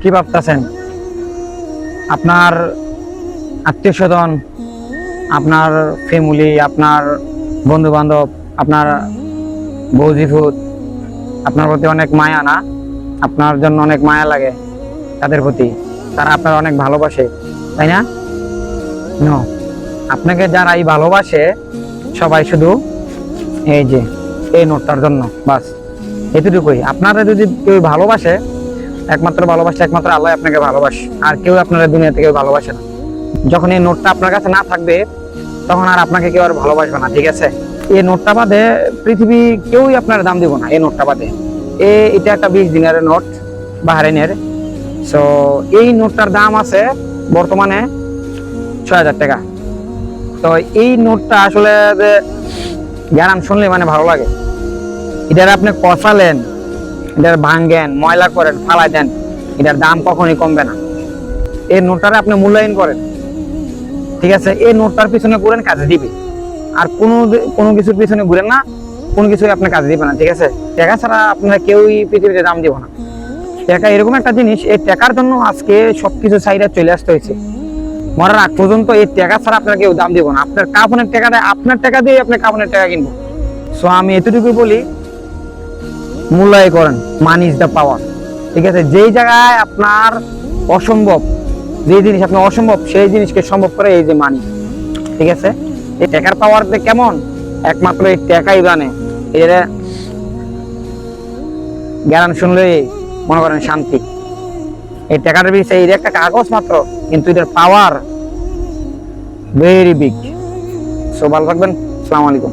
কি ভাবতেছেন? আপনার আত্মীয় স্বজন, আপনার ফ্যামিলি, আপনার বন্ধু বান্ধব, আপনার বৌজিভূত আপনার প্রতি অনেক মায়া না? আপনার জন্য অনেক মায়া লাগে তাদের প্রতি, তারা আপনার অনেক ভালোবাসে, তাই না? নো, আপনাকে যারাই ভালোবাসে সবাই শুধু এই যে এই নোটটার জন্য, বাস এতটুকুই। আপনারা যদি কেউ ভালোবাসে, একমাত্র আল্লাহ আপনাকে ভালোবাসে, আর কেউ আপনারা দুনিয়াতে কেউ ভালোবাসে না। যখন এই নোটটা আপনার কাছে না থাকবে তখন আর আপনাকে কেউ আর ভালোবাসবে না, ঠিক আছে? এই নোটটা বাদে পৃথিবী কেউই আপনার দাম দিব না। এই নোটটা বাদে এটা একটা 20 দিনের নোট, বাহরাইনের। সো এই নোটটার দাম আছে বর্তমানে 6000 টাকা। তো এই নোটটা আসলে গ্যারাম শুনলে মানে ভালো লাগে। এটার আপনি কষালেন, এটার ভাঙ্গেন, ময়লা করেন, ফালাই দেন, এটার দাম কখনই কমবে না। এই নোটটারে আপনি মূল্যায়ন করেন, ঠিক আছে? এই নোটটার পিছনে ঘুরেন, কাজে দিবে। আর কোনো কিছুর পিছনে ঘুরেন না, কোনো কিছুই আপনার কাজে দিবে না, ঠিক আছে? টাকা ছাড়া আপনারা কেউই পৃথিবীতে দাম দিব না। টাকা এরকম একটা জিনিস, এই টাকার জন্য আজকে সবকিছু চাহিদা চলে আসতে হয়েছে। মরার আগ পর্যন্ত এই টাকা ছাড়া আপনার কেউ দাম দিব না। আপনার কাফনের টাকাটা আপনার টাকা দিয়ে আপনি কাফনের টাকা কিনবো। সো আমি এতটুকু বলি, মূল্যায়ন করেন। মানি ইজ দ্য পাওয়ার, ঠিক আছে? যেই জায়গায় আপনার অসম্ভব, যে জিনিস আপনার অসম্ভব, সেই জিনিসকে সম্ভব করে এই যে মানি, ঠিক আছে? এই টাকার পাওয়ার কেমন, একমাত্র এই টাকাই জানে। এর জ্ঞান শুনলে মনে করেন শান্তি। এই টাকাটার বিষয়ে এই একটা কাগজ মাত্র, কিন্তু এটার পাওয়ার ভেরি বিগ। সো ভালো থাকবেন, আসসালামু আলাইকুম।